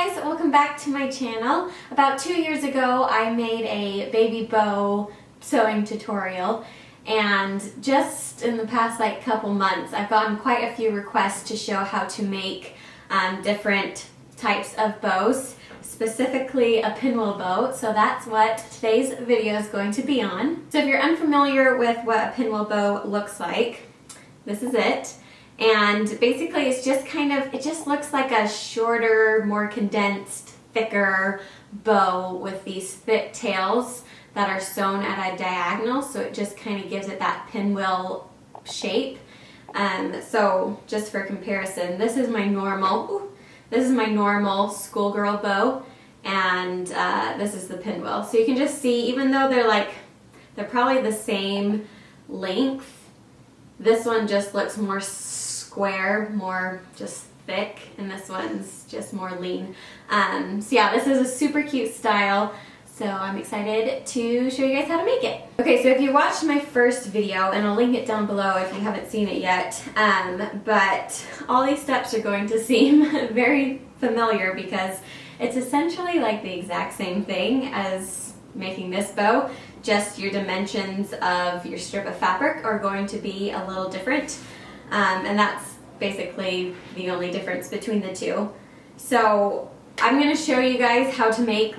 guys, welcome back to my channel. About 2 years ago I made a baby bow sewing tutorial, and just in the past couple months I've gotten quite a few requests to show how to make different types of bows, specifically a pinwheel bow, so that's what today's video is going to be on. So if you're unfamiliar with what a pinwheel bow looks like, this is it. And basically it's just it just looks like a shorter, more condensed, thicker bow with these thick tails that are sewn at a diagonal, so it just kind of gives it that pinwheel shape. So just for comparison, this is my normal schoolgirl bow, and this is the pinwheel. So you can just see, even though they're probably the same length, this one just looks more square, more just thick, and this one's just more lean. So yeah, this is a super cute style, so I'm excited to show you guys how to make it. Okay, so if you watched my first video, and I'll link it down below if you haven't seen it yet, but all these steps are going to seem very familiar because it's essentially like the exact same thing as making this bow, just your dimensions of your strip of fabric are going to be a little different, and that's basically the only difference between the two. So I'm going to show you guys how to make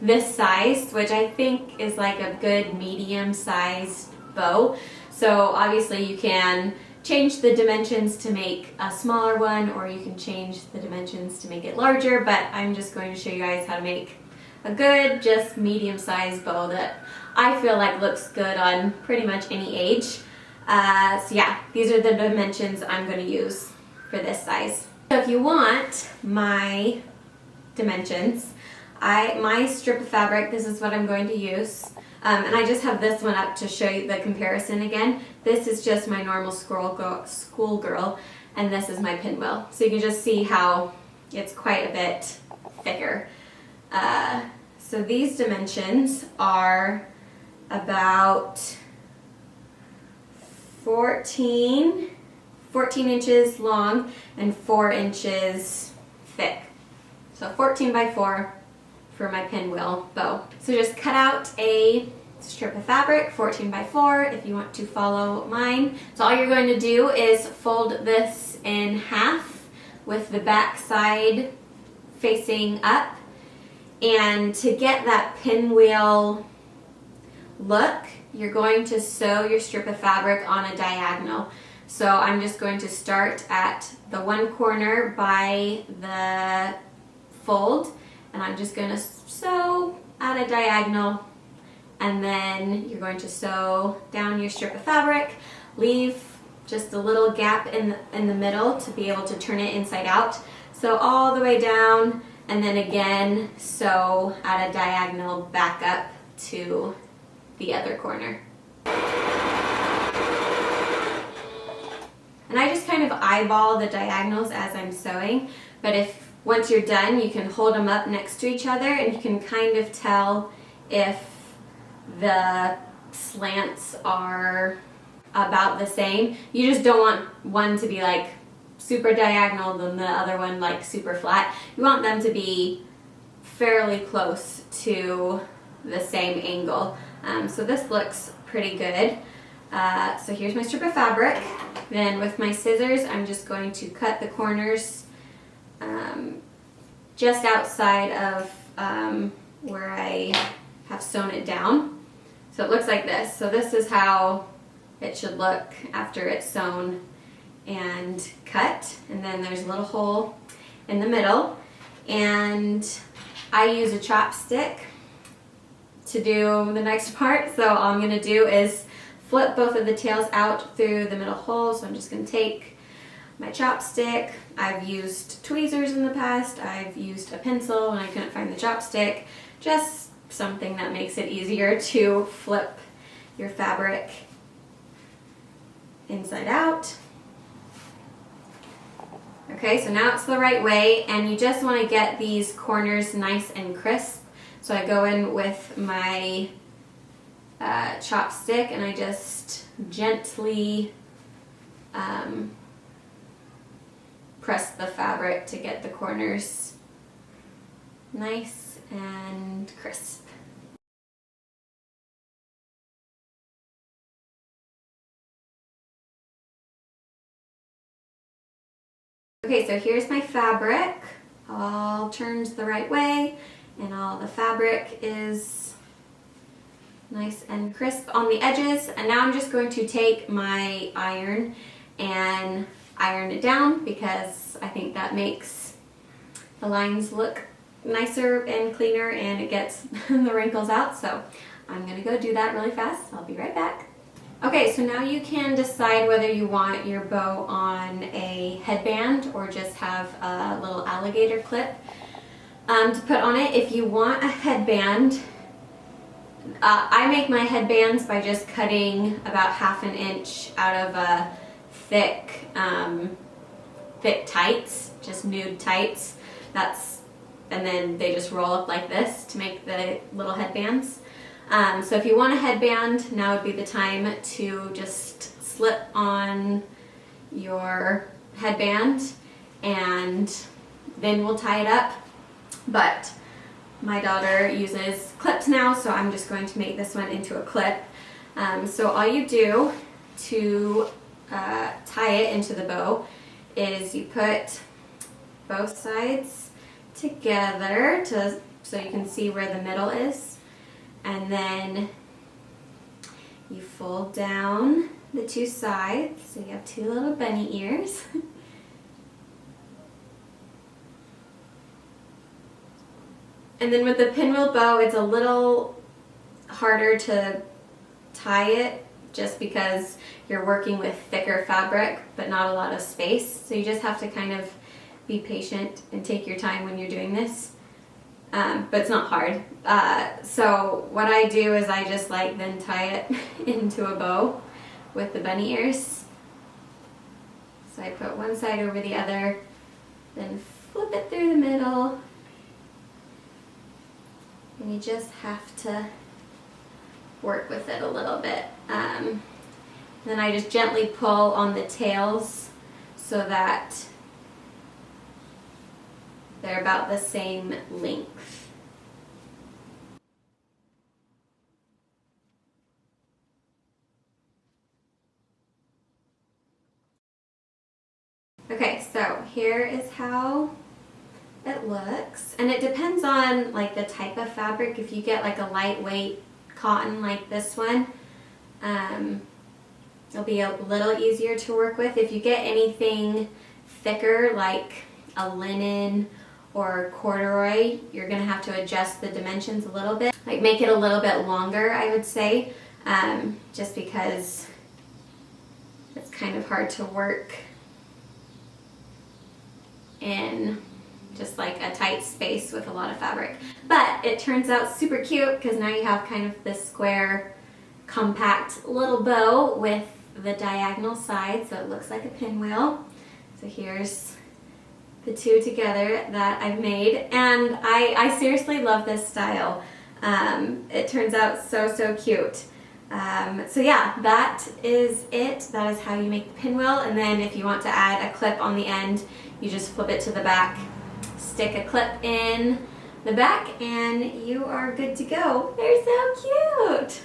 this size, which I think is like a good medium sized bow. So obviously you can change the dimensions to make a smaller one, or you can change the dimensions to make it larger, but I'm just going to show you guys how to make a good, just medium-sized bow that I feel like looks good on pretty much any age. So yeah, these are the dimensions I'm going to use for this size. So if you want my dimensions, my strip of fabric, this is what I'm going to use. And I just have this one up to show you the comparison again. This is just my normal schoolgirl, and this is my pinwheel. So you can just see how it's quite a bit thicker. So these dimensions are about 14 inches long and 4 inches thick. So 14 by 4 for my pinwheel bow. So just cut out a strip of fabric, 14 by 4, if you want to follow mine. So all you're going to do is fold this in half with the back side facing up. And to get that pinwheel look, you're going to sew your strip of fabric on a diagonal. So I'm just going to start at the one corner by the fold, and I'm just going to sew at a diagonal, and then you're going to sew down your strip of fabric, leave just a little gap in the middle to be able to turn it inside out. Sew all the way down, and then again sew at a diagonal back up to the other corner. And I just kind of eyeball the diagonals as I'm sewing, but once you're done, you can hold them up next to each other and you can kind of tell if the slants are about the same. You just don't want one to be super diagonal than the other one super flat. You want them to be fairly close to the same angle. So this looks pretty good. So here's my strip of fabric. Then with my scissors, I'm just going to cut the corners just outside of where I have sewn it down. So it looks like this. So this is how it should look after it's sewn and cut, and then there's a little hole in the middle, and I use a chopstick to do the next part. So all I'm going to do is flip both of the tails out through the middle hole. So I'm just going to take my chopstick. I've used tweezers in the past, I've used a pencil when I couldn't find the chopstick, just something that makes it easier to flip your fabric inside out. Okay, so now it's the right way, and you just want to get these corners nice and crisp. So I go in with my chopstick and I just gently press the fabric to get the corners nice and crisp. Okay, so here's my fabric, all turned the right way, and all the fabric is nice and crisp on the edges. And now I'm just going to take my iron and iron it down because I think that makes the lines look nicer and cleaner and it gets the wrinkles out. So I'm gonna go do that really fast. I'll be right back. Okay, so now you can decide whether you want your bow on a headband or just have a little alligator clip to put on it. If you want a headband, I make my headbands by just cutting about 1/2 inch out of a thick tights, just nude tights. And then they just roll up like this to make the little headbands. So if you want a headband, now would be the time to just slip on your headband and then we'll tie it up. But my daughter uses clips now, so I'm just going to make this one into a clip. So all you do to tie it into the bow is you put both sides together so you can see where the middle is. And then you fold down the two sides, so you have two little bunny ears. And then with the pinwheel bow, it's a little harder to tie it just because you're working with thicker fabric, but not a lot of space. So you just have to kind of be patient and take your time when you're doing this. But it's not hard. So what I do is I just then tie it into a bow with the bunny ears. So I put one side over the other, then flip it through the middle, and you just have to work with it a little bit. Then I just gently pull on the tails so that they're about the same length. Okay, so here is how it looks. And it depends on the type of fabric. If you get a lightweight cotton like this one, it'll be a little easier to work with. If you get anything thicker like a linen or corduroy, you're gonna have to adjust the dimensions a little bit, make it a little bit longer, I would say, just because it's kind of hard to work in just a tight space with a lot of fabric. But it turns out super cute because now you have kind of this square, compact little bow with the diagonal sides, so it looks like a pinwheel. So here's the two together that I've made, and I seriously love this style. It turns out so cute. So yeah, that is it. That is how you make the pinwheel. And then if you want to add a clip on the end, you just flip it to the back, stick a clip in the back, and you are good to go. They're so cute.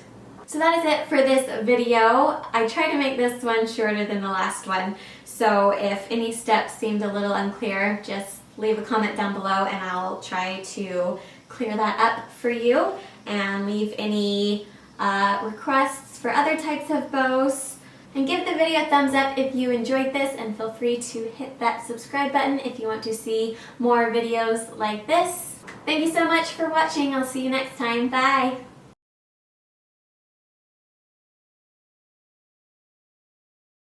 So that is it for this video. I tried to make this one shorter than the last one, so if any steps seemed a little unclear, just leave a comment down below and I'll try to clear that up for you, and leave any requests for other types of bows, and give the video a thumbs up if you enjoyed this, and feel free to hit that subscribe button if you want to see more videos like this. Thank you so much for watching. I'll see you next time. Bye!